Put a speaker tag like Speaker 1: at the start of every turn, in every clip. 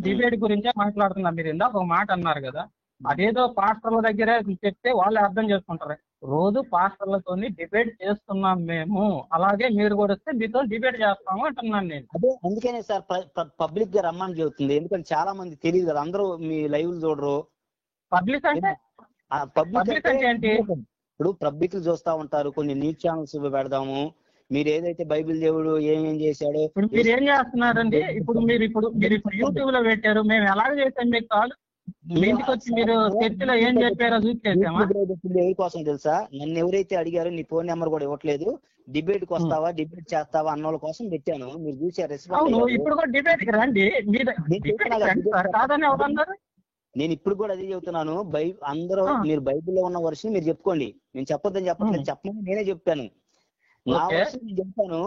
Speaker 1: Debate గురించే మాట్లాడుతున్నారు. మీరు ఇందాక ఒక మాట అన్నారు కదా, అదేదో పాస్టర్ల దగ్గరే చెప్తే వాళ్ళు అర్థం చేసుకుంటారు. రోజు పాస్టర్లతో డిబేట్ చేస్తున్నాం మేము, అలాగే మీరు కూడా వస్తే మీతో డిబేట్ చేస్తాము అంటున్నాను నేను.
Speaker 2: అదే అందుకనే సార్ పబ్లిక్ గా రమ్మని చెబుతుంది. ఎందుకంటే చాలా మంది తెలియదు కదా, అందరూ మీ లైవ్ చూడరు.
Speaker 1: పబ్లిక్ అంటే పబ్లిక్ అంటే ఏంటి?
Speaker 2: ఇప్పుడు పబ్లిక్ చూస్తా ఉంటారు, కొన్ని న్యూస్ ఛానల్స్ పెడదాము, మీరు ఏదైతే బైబిల్ దేవుడు ఏమేం చేశాడో.
Speaker 1: ఇప్పుడు మీరు ఏం చేస్తున్నారండి? ఇప్పుడు మీరు యూట్యూబ్ లో పెట్టారు, మేము ఎలాగ చేసాం మీకు కాదు? మీ ఇంటికి వచ్చి మీరు చర్చిలో ఏం చెప్పారో చూసేసామా?
Speaker 2: ఎవరి కోసం తెలుసా? నన్ను ఎవరైతే అడిగారో నీ ఫోన్ నెంబర్ కూడా ఇవ్వట్లేదు, డిబేట్ కి వస్తావా డిబేట్ చేస్తావా అన్న వాళ్ళ కోసం పెట్టాను. మీరు చూసారు.
Speaker 1: ఇప్పుడు కూడా డిబేట్ కి రండి, కాదని ఎవరన్నారు?
Speaker 2: నేను ఇప్పుడు కూడా అదే చెబుతున్నాను. అందరూ మీరు బైబిల్లో ఉన్న వర్షం మీరు చెప్పుకోండి, నేను చెప్పొద్దని చెప్పట్లేదు, చెప్పమని నేనే చెప్తాను. నా వర్షం నేను చెప్తాను,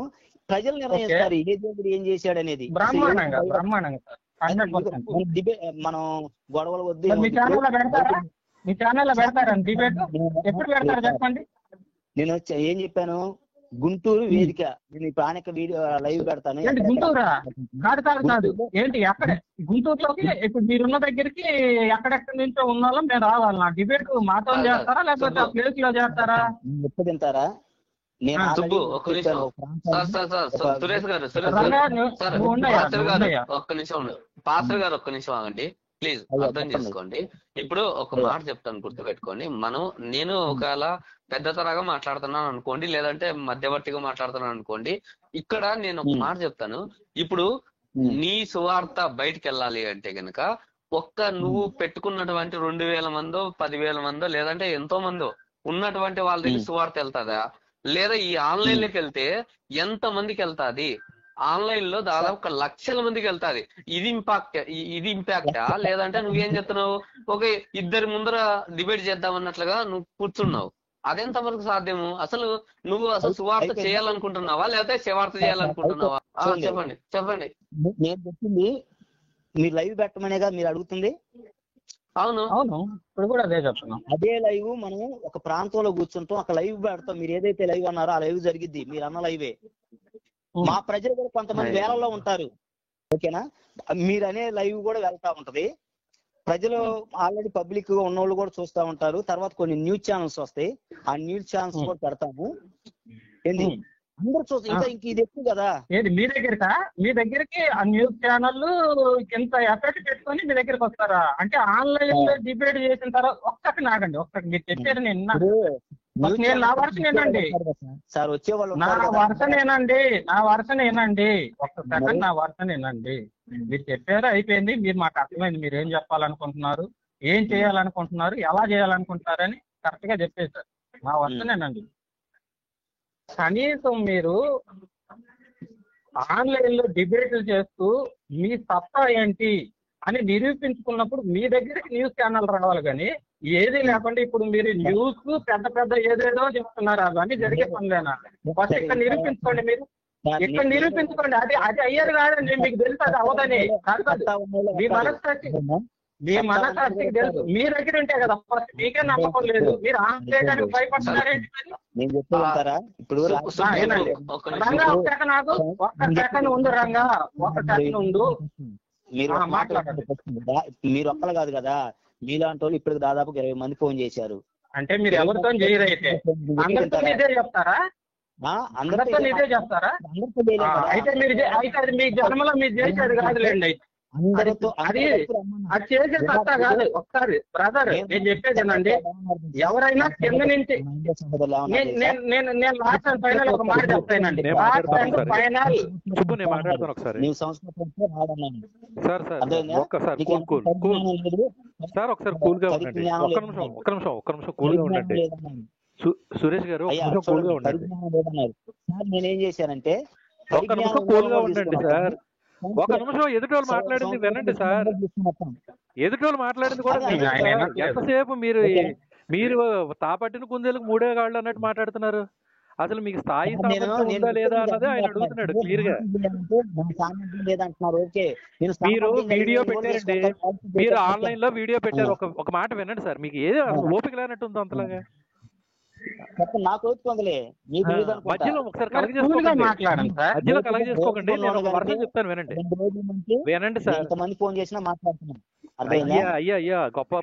Speaker 2: ప్రజలు నిర్ణయిస్తారు ఏ దేవుడు ఏం చేశాడు అనేది. మనం గొడవలు వద్దు.
Speaker 1: మీ ఛానల్లో పెడతారా డిబేట్? ఎప్పుడు పెడతారు చెప్పండి.
Speaker 2: నేను ఏం చెప్పాను, గుంటూరు వేదిక, నేను ఇప్పుడు ఆనక వీడియో లైవ్ పెడతాను.
Speaker 1: గుంటూరా? కాదు ఏంటి అక్కడ గుంటూరులోకి ఇప్పుడు మీరున్న దగ్గరికి ఎక్కడెక్కడి నుంచో ఉన్న వాళ్ళం మేము రావాలి. నా డిబేట్ మాతో చేస్తారా లేకపోతే ఆ ప్లేస్ లో చేస్తారా?
Speaker 2: ఎప్పుడు తింటారా?
Speaker 3: ఒక్క నిమిషం ఆగండి ప్లీజ్, అర్థం చేసుకోండి. ఇప్పుడు ఒక మాట చెప్తాను, గుర్తుపెట్టుకోండి. నేను ఒకవేళ పెద్ద తరగా మాట్లాడుతున్నాను అనుకోండి, లేదంటే మధ్యవర్తిగా మాట్లాడుతున్నాను అనుకోండి. ఇక్కడ నేను ఒక మాట చెప్తాను. ఇప్పుడు నీ సువార్త బయటికి వెళ్ళాలి అంటే గనక నువ్వు పెట్టుకున్నటువంటి 2000 మందో 10,000 మందో లేదంటే ఎంతో మందో ఉన్నటువంటి వాళ్ళ దగ్గర సువార్త వెళ్తాదా? లేదా ఈ ఆన్లైన్ లోకి వెళ్తే ఎంత మందికి వెళ్తాది? ఆన్లైన్ లో దాదాపు 1,00,000 మందికి వెళ్తాది. ఇది ఇంపాక్టా? లేదంటే నువ్వేం చెప్తున్నావు, ఒక ఇద్దరి ముందర డిబేట్ చేద్దామన్నట్లుగా నువ్వు కూర్చున్నావు. అదెంత వరకు సాధ్యము? అసలు నువ్వు సువార్త చేయాలనుకుంటున్నావా లేకపోతే శవార్త చేయాలనుకుంటున్నావా? చెప్పండి.
Speaker 2: నేను చెప్పింది మీరు లైవ్ పెట్టమనేగా మీరు అడుగుతుంది.
Speaker 1: అవును ఇప్పుడు కూడా అదే చెప్తున్నాం.
Speaker 2: అదే లైవ్ మనం ఒక ప్రాంతంలో కూర్చుంటాం, ఒక లైవ్ పెడతాం. మీరు ఏదైతే లైవ్ అన్నారో ఆ లైవ్ జరిగిద్ది, మీరు అన్న లైవే. మా ప్రజలు కూడా కొంతమంది వేలల్లో ఉంటారు, ఓకేనా? మీరు అనే లైవ్ కూడా వెళ్తా ఉంటది. ప్రజలు ఆల్రెడీ పబ్లిక్ గా ఉన్న వాళ్ళు కూడా చూస్తూ ఉంటారు. తర్వాత కొన్ని న్యూస్ ఛానల్స్ వస్తాయి, ఆ న్యూస్ ఛానల్స్ కూడా పెడతాము. ఏంది అందరూ చూస్తారు. ఇంకా ఇది ఎక్కువ కదా.
Speaker 1: ఏది మీ దగ్గరికి ఆ న్యూస్ ఛానల్ ఇంత ఎఫెక్ట్ పెట్టుకొని మీ దగ్గరికి వస్తారా? అంటే ఆన్లైన్ లో డిబేట్ చేసిన తర్వాత ఒక్కటి నాగండి, ఒక్కటి మీరు చెప్పారు నేను నా వర్షన్ ఏనండి
Speaker 2: సార్, వచ్చేవాళ్ళు
Speaker 1: నా వర్షన్ ఏనండి, ఒక్క సెకండ్ నా వర్షన్ ఏనండి. మీరు చెప్పారు, అయిపోయింది. మీరు మాకు అర్థమైంది, మీరు ఏం చెప్పాలనుకుంటున్నారు, ఏం చేయాలనుకుంటున్నారు, ఎలా చేయాలనుకుంటున్నారని కరెక్ట్ గా చెప్పేశారు. నా వర్షన్ ఏనండి. కనీసం మీరు ఆన్లైన్ లో డిబేట్లు చేస్తూ మీ సత్తా ఏంటి అని నిరూపించుకున్నప్పుడు మీ దగ్గరికి న్యూస్ ఛానల్ రావాలి. కానీ ఏది లేకుండా ఇప్పుడు మీరు న్యూస్ పెద్ద ఏదేదో చెప్తున్నారు, అవన్నీ జరిగే పనులేనా? ఫస్ట్ ఇక్కడ నిరూపించుకోండి, మీరు ఇక్కడ నిరూపించుకోండి. అది అయ్యేది కాదండి, మీకు తెలుసు అది అవదని. మీ మనసాక్షికి తెలుసు, మీ దగ్గర ఉంటే కదా ఫస్ట్. మీకే నమ్మకం లేదు, మీరు ఆన్లైన్ భయపడుతున్నారేంటి? రంగా ఒక్క సెకండ్ ఉండు, రంగా ఒక్క సెకండ్ ఉండు.
Speaker 2: మీరు ఒక్కరు కాదు కదా, మీలాంటి వాళ్ళు ఇప్పుడు దాదాపు 20 మంది ఫోన్ చేశారు.
Speaker 1: అంటే మీరు ఎవరితో చేయరు, అయితే అందరితో ఇదే చెప్తారా? అందరితో ఇదే చెప్తారా? అయితే అది మీ జన్మలో మీరు చేసేది కాదులేండి.
Speaker 2: అందరితో
Speaker 1: అది చేసే సత్తా కాదు. ఒకసారి బ్రదర్ నేను చెప్పేదేనండి, ఎవరైనా కింద నుంచి నేను లాస్ట్ అండ్ ఫైనల్ ఒక మాట చెప్తానండి. లాస్ట్ అండ్ ఫైనల్
Speaker 4: సురేష్ గారు
Speaker 2: నేనేం చేశానంటే,
Speaker 4: ఒక్క నిమిషం కూల్ గా ఉండండి సార్. ఒక నిమిషం ఎదుటోళ్ళు మాట్లాడింది వినండి సార్. ఎదుటోళ్ళు మాట్లాడింది కూడా ఎంతసేపు మీరు తాపట్టిన కుందేలకు 3 కాళ్ళు అన్నట్టు మాట్లాడుతున్నారు. అసలు మీకు స్థాయి ఉందా లేదా అన్నది ఆయన అడుగుతున్నాడు క్లియర్ గా. మీరు వీడియో పెట్టారండి, మీరు ఆన్లైన్ లో వీడియో పెట్టారు. ఒక మాట వినండి సార్, మీకు ఏదో ఓపిక లేనట్టు ఉందో అంతలాగా.
Speaker 2: నాకు ఓపుకుందిలే మీకు లేదు అనుకుంటా.
Speaker 4: మధ్యలో ఒకసారి
Speaker 1: కూల్గా
Speaker 4: కలగజేసుకోకండి,
Speaker 1: మాట్లాడండి సార్.
Speaker 4: మధ్యలో కలగజేసుకోకండి. నేను ఒక వర్షం చెప్తాను వినండి.
Speaker 2: 2 రోజుల నుంచి
Speaker 4: వినండి సార్.
Speaker 2: ఎంతమంది ఫోన్ చేసినా మాట్లాడుతున్నాం. అర్థమైందా?
Speaker 4: అయ్యా గొప్ప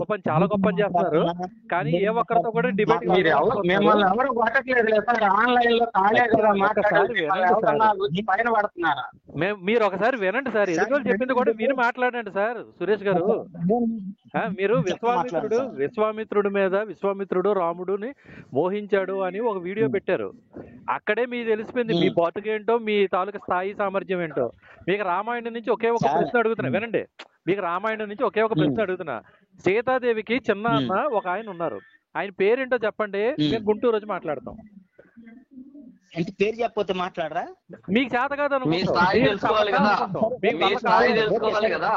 Speaker 4: పని, చాలా గొప్ప పని చేస్తున్నారు. కానీ ఏ ఒక్కరితో కూడా డిబేట్
Speaker 1: మిమ్మల్ని ఎవరు కొట్టట్లేదు సార్. ఆన్లైన్ లో ఖాళీ కదా మాట్లాడాలి. పైన పడుతున్నారా?
Speaker 4: మీరు ఒకసారి వినండి సార్. ఎదుటి చెప్పింది కూడా విని మాట్లాడండి సార్. సురేష్ గారు, మీరు విశ్వామిత్రుడు రాముడుని మోహించాడు అని ఒక వీడియో పెట్టారు. అక్కడే మీకు తెలిసిపోయింది మీ బతుకేంటో, మీ తాలూకా స్థాయి సామర్థ్యం ఏంటో. మీకు రామాయణం నుంచి ఒకే ఒక ప్రశ్న అడుగుతున్నా వినండి. మీకు రామాయణం నుంచి ఒకే ఒక ప్రశ్న అడుగుతున్నా. సీతాదేవికి చిన్న అన్న ఒక ఆయన ఉన్నారు. ఆయన పేరేంటో చెప్పండి, మేము గుంటూరు వచ్చి మాట్లాడతాం.
Speaker 2: పేరు చెప్పకపోతే మాట్లాడరా?
Speaker 4: మీకు చేత కాదు
Speaker 3: మీ స్థాయి తెలుసుకోవాలి కదా, మీ స్థాయి తెలుసుకోవాలి కదా.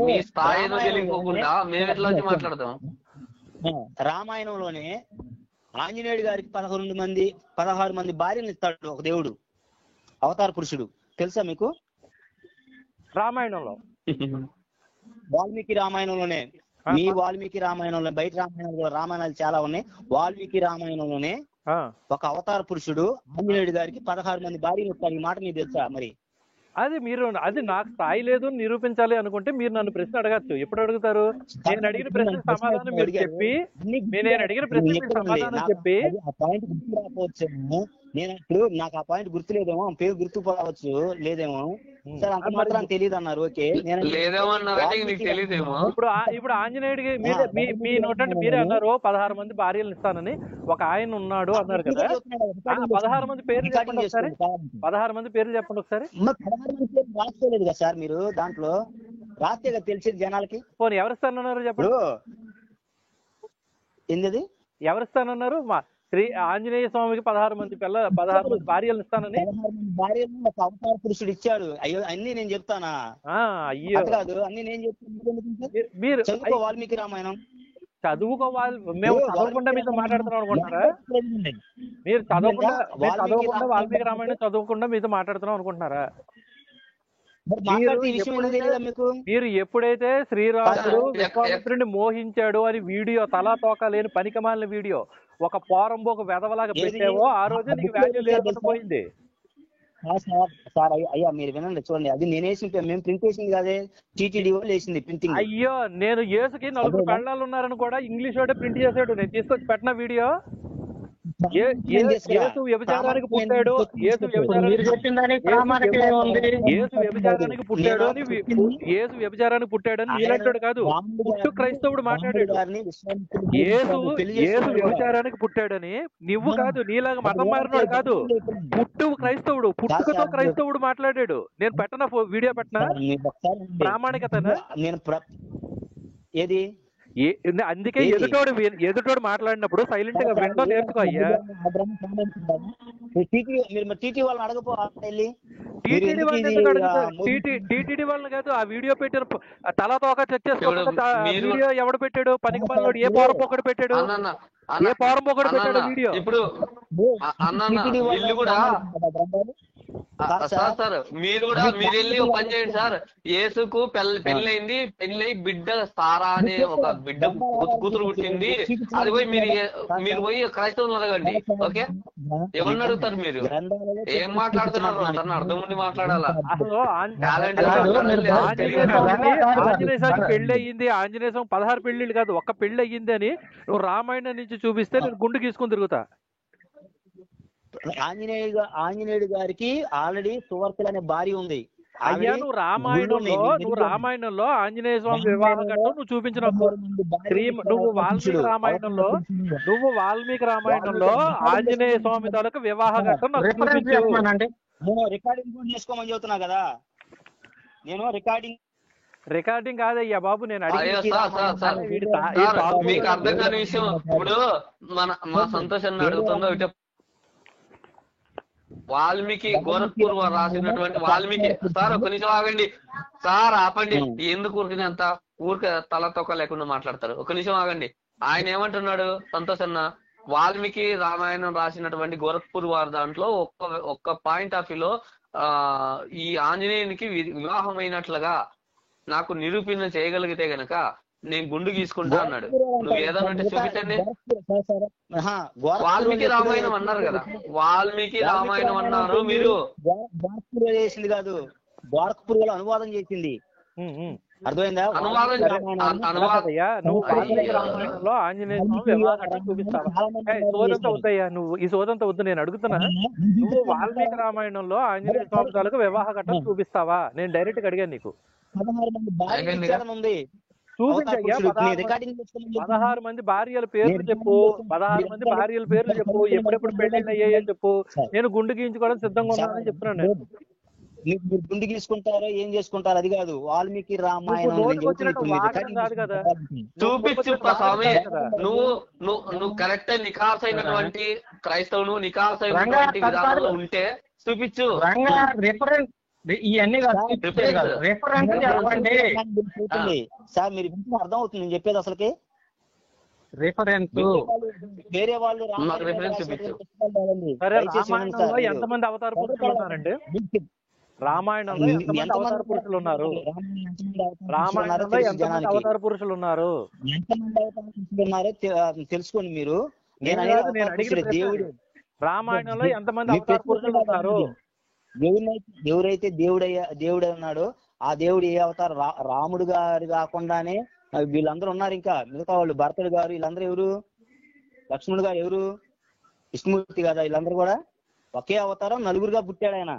Speaker 3: మీ స్థాయిలో తెలియకోకుండా మేము ఎట్లా వచ్చి మాట్లాడతాం?
Speaker 2: రామాయణంలోనే ఆంజనేయుడు గారికి 16 మంది భార్యలు ఇస్తాడు ఒక దేవుడు, అవతార పురుషుడు. తెలుసా మీకు?
Speaker 4: రామాయణంలో,
Speaker 2: వాల్మీకి రామాయణంలోనే, మీ వాల్మీకి రామాయణంలో, బయట రామాయణాలు చాలా ఉన్నాయి. వాల్మీకి రామాయణంలోనే ఒక అవతార పురుషుడు ఆంజనేయుడు గారికి 16 మంది భార్యలు ఇస్తాడు. ఈ మాట మీకు తెలుసా? మరి
Speaker 4: అది నాకు స్థాయి లేదు నిరూపించాలి అనుకుంటే మీరు నన్ను ప్రశ్న అడగచ్చు. ఎప్పుడు అడుగుతారు? నేను అడిగిన ప్రశ్న సమాధానం మీరు చెప్పి, నేను అడిగిన ప్రశ్న సమాధానం చెప్పి.
Speaker 2: ఆ పాయింట్ గుర్తు రాకపోవచ్చేమో, నేను ఇప్పుడు నాకు ఆ పాయింట్ గుర్తులేదేమో, పేరు గుర్తు పోవచ్చు లేదేమో సార్, అంత మాత్రం తెలియదు అన్నారు. ఓకే,
Speaker 4: ఇప్పుడు ఆంజనేయుడికి మీ నోటంటే మీరే అన్నారు 16 మంది భార్యలను ఇస్తానని ఒక ఆయన ఉన్నాడు అన్నారు కదా. 16 మంది పేర్లు చెప్పండి ఒకసారి. 16 మంది పేర్లు చెప్పండి ఒకసారి.
Speaker 2: 16 మంది పేర్లు రాసుకోలేదు కదా సార్ మీరు? దాంట్లో రాస్తే కదా తెలిసేది జనాలకి.
Speaker 4: పోనీ ఎవరిస్తానన్నారు చెప్పండి.
Speaker 2: ఏంది
Speaker 4: ఎవరిస్తానన్నారు? శ్రీ ఆంజనేయ స్వామికి 16 మంది భార్యలను ఇస్తానని
Speaker 2: 16 మంది భార్యలను ఒక అవతార పురుషుడు ఇచ్చాడు. అయ్యో అన్ని నేను చెప్తానా?
Speaker 4: అయ్యో
Speaker 2: కాదు, అన్ని నేను చెప్తాను.
Speaker 4: మీరు
Speaker 2: చదువుకో వాల్మీకి రామాయణం.
Speaker 4: చదువుకోవాలి. మేము చదవకుండా మీతో మాట్లాడుతున్నాం అనుకుంటున్నారా? మీరు చదవకుండా వాల్మీకి రామాయణం చదవకుండా మీతో మాట్లాడుతున్నాం అనుకుంటున్నారా? మీరు ఎప్పుడైతే శ్రీరాముడు విశ్వామిత్రుడిని మోహించాడు అని వీడియో, తలా తోక లేని పనికిమాలిన వీడియో ఒక పోరంబోక వెదవలాగా పెట్టావో ఆ రోజే నీకు వాల్యూ లేకుండా పోయింది.
Speaker 2: సార్ అయ్యా మీరు వినండి, చూడండి, అది నేను వేసి మేము ప్రింట్ వేసింది కాదే, టీటీడీ వాళ్ళు వేసింది ప్రింటింగ్.
Speaker 4: అయ్యో, నేను యేసుకి 4 పెళ్ళాలు ఉన్నారని కూడా ఇంగ్లీష్ వాడే ప్రింట్ చేశాడు. నేను తీసుకొచ్చి పెట్టిన వీడియో. యేసు వ్యభిచారానికి పుట్టాడు, యేసు వ్యభిచారానికి పుట్టాడని నీలంటాడు కాదు, పుట్టు క్రైస్తవుడు మాట్లాడాడు. యేసు వ్యభిచారానికి పుట్టాడని నువ్వు కాదు, నీలాగా మతం మారినోడు కాదు, పుట్టు క్రైస్తవుడు, పుట్టుకతో క్రైస్తవుడు మాట్లాడాడు. నేను పెట్టనా వీడియో పెట్టనా? ప్రామాణికతనా?
Speaker 2: ఏది?
Speaker 4: అందుకే ఎదుటోడు మాట్లాడినప్పుడు సైలెంట్ గా వినడం నేర్చుకో అయ్యా.
Speaker 2: టీటీ వాళ్ళని అడగపోయి
Speaker 4: టీటీడీ వాళ్ళని కాదు, ఆ వీడియో పెట్టిన తల తోక చెక్ చేసుకో. వీడియో ఎవడు పెట్టాడు? పనికి పనులు ఏ పౌరం ఒకటి పెట్టాడు, ఏ పౌరం ఒకటి పెట్టాడు వీడియో.
Speaker 3: ఇప్పుడు సార్ మీరు వెళ్ళి ఒక పని చేయండి సార్. యేసుకు పెళ్ళైంది, పెళ్ళై బిడ్డ సారా అనే ఒక బిడ్డ కూతురు పుట్టింది. అది పోయి మీరు పోయి క్రైస్తవులు అడగండి. ఓకే, ఎవరిని అడుగుతారు? మీరు ఏం మాట్లాడుతున్నారు? అతను అర్థం ఉండి మాట్లాడాలా?
Speaker 4: ఆంజనేయ స్వామికి పెళ్లి అయ్యింది, ఆంజనేయ స్వామి 16 పెళ్లిళ్ళు కాదు, ఒక్క పెళ్లి అయ్యింది అని నువ్వు రామాయణం నుంచి చూపిస్తే నేను గుండు గీసుకుని తిరుగుతా.
Speaker 2: ఆంజనేయుడు గారికి ఆల్రెడీ సువర్తలు అనే భార్య ఉంది.
Speaker 4: అయ్యా, నువ్వు రామాయణంలో ఆంజనేయ స్వామి వివాహ ఘట్టం నువ్వు చూపించిన, నువ్వు వాల్మీకి రామాయణంలో ఆంజనేయ స్వామి తాలూకు వివాహ ఘట్టం నాకు చూపించావు.
Speaker 2: నేను రికార్డింగ్ చేసుకోమని చెబుతున్నా కదా. నేను
Speaker 4: రికార్డింగ్ కాదయ్యా బాబు, నేను
Speaker 3: మీకు అర్థం కాని విషయం. ఇప్పుడు మా సంతోష్ అడుగుతుందో వాల్మీకి గోరఖ్పూర్ రాసినటువంటి వాల్మీకి సార్, ఒక నిమిషం ఆగండి సార్, ఆపండి. ఎందుకు ఊరికినంత ఊరికే తల తొక్క లేకుండా మాట్లాడతారు? ఒక నిమిషం ఆగండి. ఆయన ఏమంటున్నాడు సంతోష్ అన్న? వాల్మీకి రామాయణం రాసినటువంటి గోరఖ్పూర్ వారి దాంట్లో ఒక్క పాయింట్ ఆఫ్ వ్యూలో ఈ ఆంజనేయునికి వివాహం అయినట్లుగా నాకు నిరూపణ చేయగలిగితే గనక నేను గుండు గీసుకుంటా అన్నాడు. నువ్వు ఏదన్నా అంటే చూపించండి. వాల్మీకి రామాయణం అన్నారు కదా, వాల్మీకి రామాయణం అన్నారు మీరు.
Speaker 2: చేసింది కాదు, గోరఖ్పూర్ అనువాదం చేసింది. అర్థమైందా?
Speaker 4: రామాయణంలో ఆంజనేయ స్వామి వివాహం చూపిస్తావా? సోదంతా వద్దయ్యా, నువ్వు ఈ సోదంతా వద్దు. నేను అడుగుతున్నా, నువ్వు వాల్మీకి రామాయణంలో ఆంజనేయ స్వామి తాలూకు వివాహ ఘట్టం చూపిస్తావా? నేను డైరెక్ట్ గా అడిగాను నీకు.
Speaker 2: 16 మంది
Speaker 4: చూపించయ్యా, 16 మంది భార్యల పేర్లు చెప్పు, 16 మంది భార్యల పేర్లు చెప్పు, ఎప్పుడెప్పుడు పెళ్లిళ్ళు అయ్యాయని చెప్పు. నేను గుండు గీయించుకోవడం సిద్ధంగా ఉన్నానని చెప్తున్నాను. నేను
Speaker 2: మీరు గుండు గీసుకుంటారో ఏం చేసుకుంటారు అది కాదు, వాల్మీకి రామాయణం
Speaker 3: కాదు కదా. చూపించు స్వామి, నువ్వు కరెక్ట్ నిఖార్స్ అయినటువంటి క్రైస్తవులు, నిఖార్స్ అయినటువంటి విధానంలో ఉంటే చూపించు.
Speaker 1: ఇవన్నీ
Speaker 2: సార్ మీరు అర్థం అవుతుంది నేను చెప్పేది. అసలుకి
Speaker 1: రిఫరెన్స్
Speaker 2: వేరే వాళ్ళు
Speaker 4: ఎంతమంది అవతార పురుషులు ఉన్నారండి? రామాయణంలో ఎంతమంది అవతార పురుషులు ఉన్నారు? రామాయణంలో ఎంతమంది అవతార పురుషులు ఉన్నారు?
Speaker 2: ఎంతమంది అవతార పురుషులు ఉన్నారో తెలుసుకోండి మీరు.
Speaker 4: నేను అడిగిన దేవుడు రామాయణంలో ఎంతమంది అవతార పురుషులు ఉన్నారు?
Speaker 2: ఎవరైతే దేవుడు అన్నాడో ఆ దేవుడు ఏ అవతారం, రాముడు గారు కాకుండానే వీళ్ళందరూ ఉన్నారు. ఇంకా మిగతా వాళ్ళు భరతుడు గారు వీళ్ళందరూ ఎవరు? లక్ష్మణుడు గారు ఎవరు? విష్ణుమూర్తి కదా. వీళ్ళందరూ కూడా ఒకే అవతారం, నలుగురుగా పుట్టాడు ఆయన.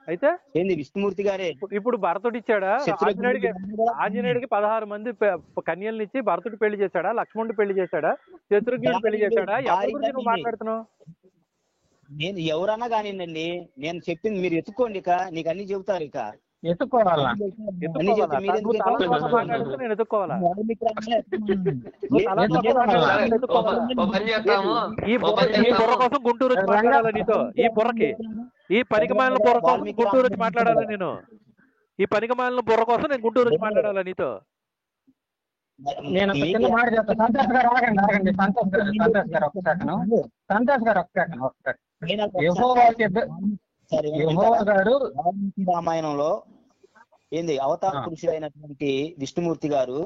Speaker 4: అయితే
Speaker 2: ఏంది విష్ణుమూర్తి గారే.
Speaker 4: ఇప్పుడు భరతుడు ఇచ్చాడా? ఆంజనేయుడికి 16 మంది కన్యల్ని ఇచ్చి భరతుడు పెళ్లి చేశాడా? లక్ష్మణుడు పెళ్లి చేశాడా? శత్రుఘ్నుడు పెళ్లి చేశాడా? ఎవరి గురించి నువ్వు మాట్లాడుతున్నావు?
Speaker 2: నేను ఎవరన్నా కానివ్వండి, నేను చెప్పింది మీరు ఎత్తుకోండి. ఇక నీకు అన్ని చెబుతారు. ఇక
Speaker 1: ఎత్తుకోవాలా?
Speaker 4: ఈ బుర్ర కోసం గుంటూరు వచ్చి మాట్లాడాలా నీతో? ఈ బుర్రకి, ఈ పనికిమాలిన బుర్ర కోసం గుంటూరు వచ్చి మాట్లాడాలా నేను? ఈ పనికిమాలిన బుర్ర కోసం నేను గుంటూరు వచ్చి మాట్లాడాలా నీతో?
Speaker 1: నేను ఒక చిన్న మాట చెప్తాను. సంతోష్ గారు ఆగండి. సంతోష్ గారు ఒక్క గారు
Speaker 2: రామాయణంలో ఏంది అవతార పురుషుడైనటువంటి విష్ణుమూర్తి గారు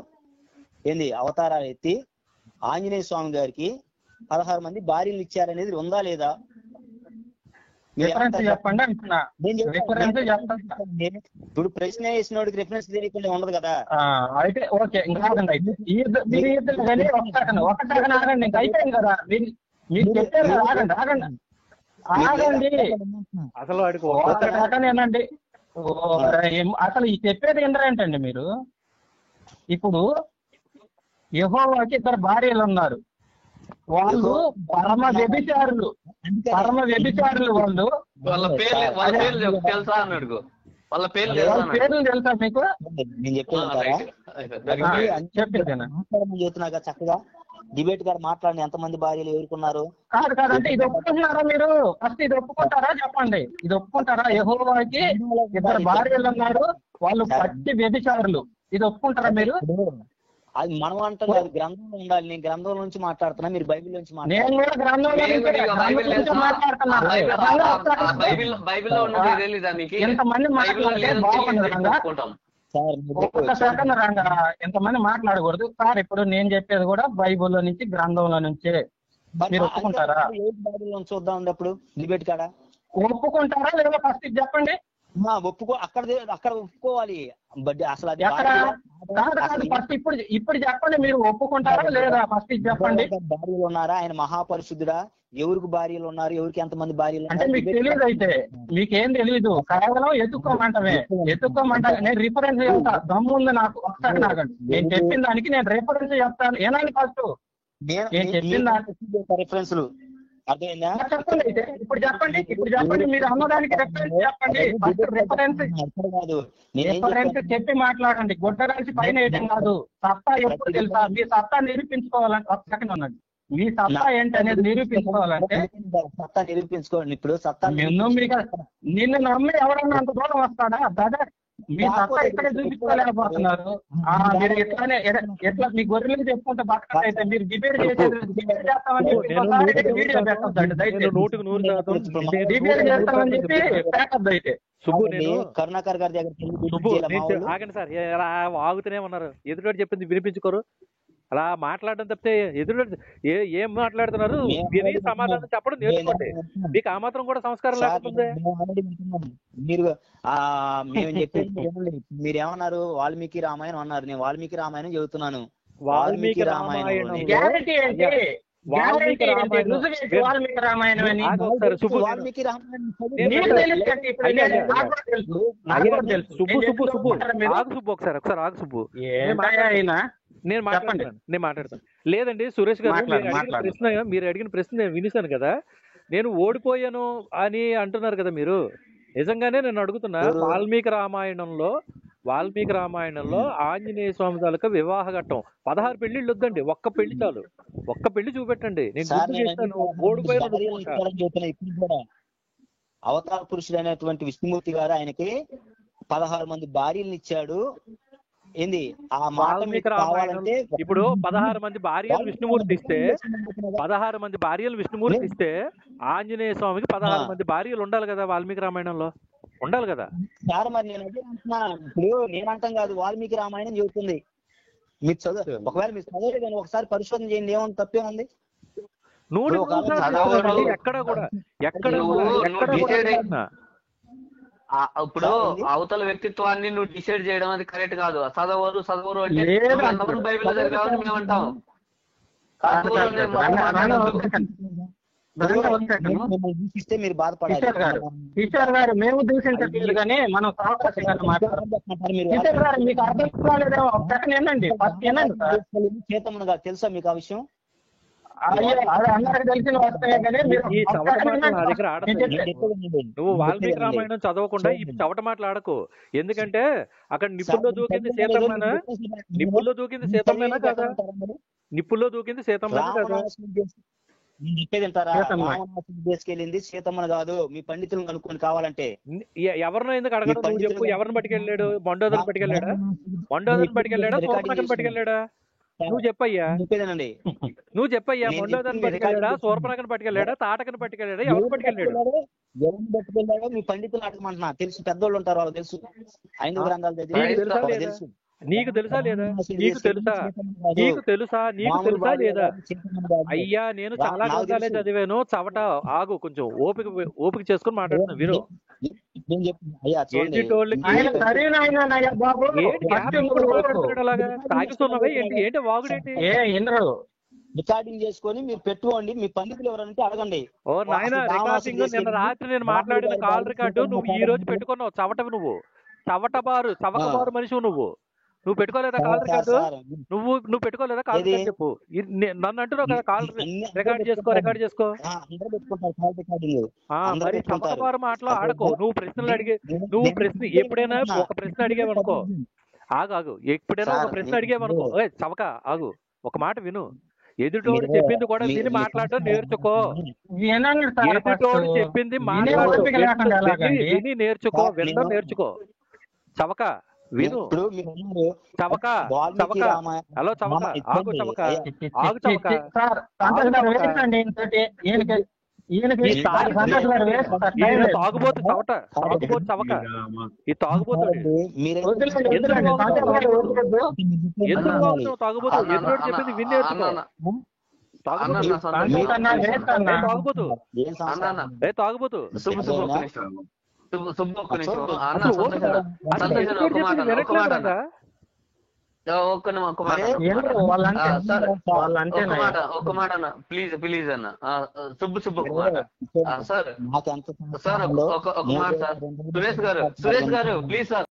Speaker 2: ఏంది అవతారాలు ఎత్తి ఆంజనేయ స్వామి గారికి 16 మంది భార్యలు ఇచ్చారనేది ఉందా లేదా?
Speaker 1: చెప్పండి.
Speaker 2: ఇప్పుడు ప్రశ్న వేసినోడికి రిఫరెన్స్ తెలియకుండా ఉండదు కదా.
Speaker 1: అయితే ఓకే, కాదండి. అయితే ఒకటే ఆగండి, ఇంకా అయిపోయింది కదా. మీరు చెప్పారు కదా, ఆగండి.
Speaker 4: అసలు
Speaker 1: ఏనండి, అసలు ఈ చెప్పేది ఏంటంటే మీరు ఇప్పుడు యెహోవాకి 2 భార్యలు ఉన్నారు. వాళ్ళు పరమ వ్యభిచారులు. వాళ్ళు
Speaker 3: వాళ్ళ పేర్లు తెలుసా అన్నాడు. వాళ్ళ పేర్లు
Speaker 1: తెలుసా మీకు?
Speaker 2: నేను చెప్తున్నా చక్కగా డిబేట్ గారు మాట్లాడిన ఎంతమంది భార్యలు ఎవరుకున్నారు?
Speaker 1: కాదంటే ఇది ఒప్పుకుంటున్నారా మీరు? ఫస్ట్ ఇది ఒప్పుకుంటారా చెప్పండి. ఇది ఒప్పుకుంటారా? యెహోవాకి 2 భార్యలు ఉన్నారు, వాళ్ళు పచ్చి వ్యభిచారులు. ఇది ఒప్పుకుంటారా మీరు?
Speaker 2: అది మనం అంటాం కాదు, గ్రంథంలో ఉండాలి. నేను గ్రంథం నుంచి మాట్లాడుతున్నా, మీరు బైబిల్ నుంచి
Speaker 1: నేను కూడా గ్రంథంలో ఎంతమంది ఒక్క సెకండ్ రంగా ఎంతమంది మాట్లాడకూడదు సార్. ఇప్పుడు నేను చెప్పేది కూడా బైబిల్లో నుంచి, గ్రంథంలో నుంచే. మీరు ఒప్పుకుంటారా?
Speaker 2: చూద్దాం అప్పుడు డిబేట్ కాడ
Speaker 1: ఒప్పుకుంటారా లేదా ఫస్ట్ చెప్పండి.
Speaker 2: అక్కడ ఒప్పుకోవాలి. అసలు
Speaker 1: ఫస్ట్ ఇప్పుడు చెప్పండి, మీరు ఒప్పుకుంటారా లేదా ఫస్ట్ చెప్పండి.
Speaker 2: భార్యలు ఉన్నారా? ఆయన మహాపరిశుద్ధుడా? ఎవరికి భార్యలు ఉన్నారు? ఎవరికి ఎంతమంది భార్యలు
Speaker 1: అంటే మీకు తెలియదు. అయితే మీకేం తెలీదు, కేవలం ఎత్తుక్కోమంటమే. నేను రిఫరెన్స్ చెప్తా, దమ్ము ఉంది నాకు. ఒకసారి నాగండి, నేను చెప్పిన దానికి నేను రిఫరెన్స్ చెప్తాను. ఏనండి ఫస్ట్ నేను చెప్పిన దానికి
Speaker 2: రిఫరెన్స్లు అర్థమైందా?
Speaker 1: చెప్పండి. అయితే ఇప్పుడు చెప్పండి మీరు అన్నదానికి రిఫరెన్స్ చెప్పండి. రిఫరెన్స్ చెప్పి మాట్లాడండి. గుడ్డరాల్సి పైన వేయటం కాదు. సత్తా ఎప్పుడు తెలుసా? మీ సత్తా నిరూపించుకోవాలంటే ఒక సెకండ్ ఉన్నది. మీ సత్తా ఏంటి అనేది నిరూపించుకోవాలంటే
Speaker 2: నిరూపించుకోండి. ఇప్పుడు సత్తా
Speaker 1: నిన్ను నమ్మి ఎవరన్నా అంత దూరం వస్తాడా? బ్రదర్ మీ సత్తా ఇక్కడే చూపించుకోలేకపోతున్నారు. మీరు ఎట్లా మీ గొర్రెలకు చెప్పుకుంటే బతకండి. అయితే మీరు డిబేట్ చేస్తామని చెప్పి వీడియో పెట్టద్దండి దయచేసి. డిబేట్ చేస్తామని చెప్పి పెట్టద్దు అయితే.
Speaker 2: కరుణాకర్ గారి దగ్గర
Speaker 4: ఆగండి సార్, ఎలా ఆగుతూనే ఉన్నారు. ఎదుటి చెప్పింది వినిపించుకోరు, అలా మాట్లాడడం తప్పితే ఎదురు ఏం మాట్లాడుతున్నారు విని సమాధానం చెప్పడం నేర్చుకోండి. మీకు ఆ మాత్రం కూడా సంస్కారం లేకపోతే
Speaker 2: మీరు మేము చెప్పేది మీరేమన్నారు? వాల్మీకి రామాయణం అన్నారు. నేను వాల్మీకి రామాయణం చెబుతున్నాను.
Speaker 4: వాల్మీకి రామాయణం నేను మాట్లాడతాను. లేదండి సురేష్ గారు, మీరు అడిగిన ప్రశ్న నేను వినిసాను కదా. నేను ఓడిపోయాను అని అంటున్నారు కదా మీరు. నిజంగానే నేను అడుగుతున్నా, వాల్మీకి రామాయణంలో ఆంజనేయ స్వామి తాలూకా వివాహ ఘట్టం 16 పెళ్లిళ్ళు వద్దండి, ఒక్క పెళ్లి చాలు. ఒక్క పెళ్లి చూపెట్టండి, నేను గుర్తు చేస్తాను. ఓడిపోయాను.
Speaker 2: అవతార పురుషుడు అయినటువంటి విష్ణుమూర్తి గారు ఆయనకి 16 మంది భార్యలను ఇచ్చాడు. ఏంది ఆ మాట మీకు కావాలంటే
Speaker 4: ఇప్పుడు 16 మంది భార్యలు విష్ణుమూర్తి ఇస్తే ఆంజనేయ స్వామికి 16 మంది భార్యలు ఉండాలి కదా వాల్మీకి రామాయణంలో, ఉండాలి కదా
Speaker 2: సార్. మరి నేను అదే అంటున్నా. ఇప్పుడు నేనంటాం కాదు, వాల్మీకి రామాయణం చెబుతుంది. మీరు చదువు, ఒకవేళ మీరు చదవలేదు కానీ ఒకసారి పరిశోధన చేయండి, ఏమన్నా తప్పేముంది?
Speaker 3: ఇప్పుడు అవతల వ్యక్తిత్వాన్ని నువ్వు డిసైడ్ చేయడం అది కరెక్ట్ కాదు. చదవరు అంటే బైబిల్ చదివామని మేము అంటాం.
Speaker 2: మీరు బాధపడాలి.
Speaker 1: టీచర్ గారు మేము దూషించట్లేదు కానీ మనం మీకు అర్థం కాలేదేమో. ఏంటండి ఫస్ట్ ఏనండి
Speaker 2: చేతమ్మను గారు తెలుసా మీకు ఆ విషయం?
Speaker 1: అందరికి తెలిసిన వస్తాయి కానీ
Speaker 4: నువ్వు వాల్మీకి రామాయణం చదవకుండా ఈ చవట మాటలు ఆడకు. ఎందుకంటే అక్కడ నిప్పుల్లో దూకింది సీతమ్మేనా? నిప్పుల్లో దూకింది సీతమ్మేనా కదా? నిప్పుల్లో దూకింది సీతమ్మేనా కదా?
Speaker 2: తీసుకెళ్ళింది సీతమ్మను కాదు. మీ పండితులను కనుక్కొని కావాలంటే.
Speaker 4: ఎవరినో ఎందుకు అడగడం? నువ్వు చెప్పు, ఎవరిని పట్టుకెళ్ళాడు? మండోదరిని పట్టుకెళ్ళాడా? శూర్పణఖని పట్టుకెళ్ళాడా? నువ్వు చెప్పయ్యా, మండోదరిని పట్టుకెళ్ళాడా? శూర్పణఖని పట్టుకెళ్ళాడా? తాటకని పట్టుకెళ్ళాడా? ఎవరు పట్టుకెళ్ళాడు?
Speaker 2: ఎవరిని పట్టుకెళ్ళాడో మీ పండితులు అడగమంటున్నా. తెలుసు, పెద్దోళ్ళు ఉంటారు, వాళ్ళు తెలుసు. 5 గ్రంథాలు తెలుసు.
Speaker 4: నీకు తెలుసా లేదా? నీకు తెలుసా లేదా? అయ్యా, నేను చాలా గ్రంథాలే చదివాను. చవట ఆగు, కొంచెం ఓపిక చేసుకుని మాట్లాడుతున్నా విను. తాగిస్తున్నావే ఏంటి వాగుడేంటి?
Speaker 2: రికార్డింగ్ చేసుకొని మీరు పెట్టుకోండి. మీ పండితులు ఎవరంటే అడగండి.
Speaker 4: ఓ నాయన, రికార్డింగ్ నిన్న రాత్రి నేను మాట్లాడిన కాల్ రికార్డు నువ్వు ఈ రోజు పెట్టుకున్నావు. చవటవి నువ్వు, చవకబారు మనిషి నువ్వు పెట్టుకోలేదా కాల్ రికార్డు? నువ్వు పెట్టుకోలేదా కాల్ రికార్డు? చెప్పు. నన్ను అంటున్నావు కదా కాల్ రికార్డ్ చేసుకో. మరి చవకబారు మాటలో ఆడకో. నువ్వు ప్రశ్న ఎప్పుడైనా ఒక ప్రశ్న అడిగేవనుకో, ఆగు, ఎప్పుడైనా ఒక ప్రశ్న అడిగేవనుకో, చవక ఆగు, ఒక మాట విను. ఎదుటోడు చెప్పింది కూడా విని మాట్లాడటం నేర్చుకో. ఎదుటోడు చెప్పింది విని నేర్చుకో, వినడం నేర్చుకో. చవక విను. చవక హలో చవక ఆగు, చవక తాగుబోతు చవక ఈ తాగుబోతాడు. తాగుబోతు ఎదురు చెప్పింది విని నేర్చుకో. తాగుబోతు
Speaker 3: ఒక మాట అన్న, ప్లీజ్ అన్న. సుబ్బు ఒక మాట సార్. ఒక మాట సార్, సురేష్ గారు ప్లీజ్ సార్.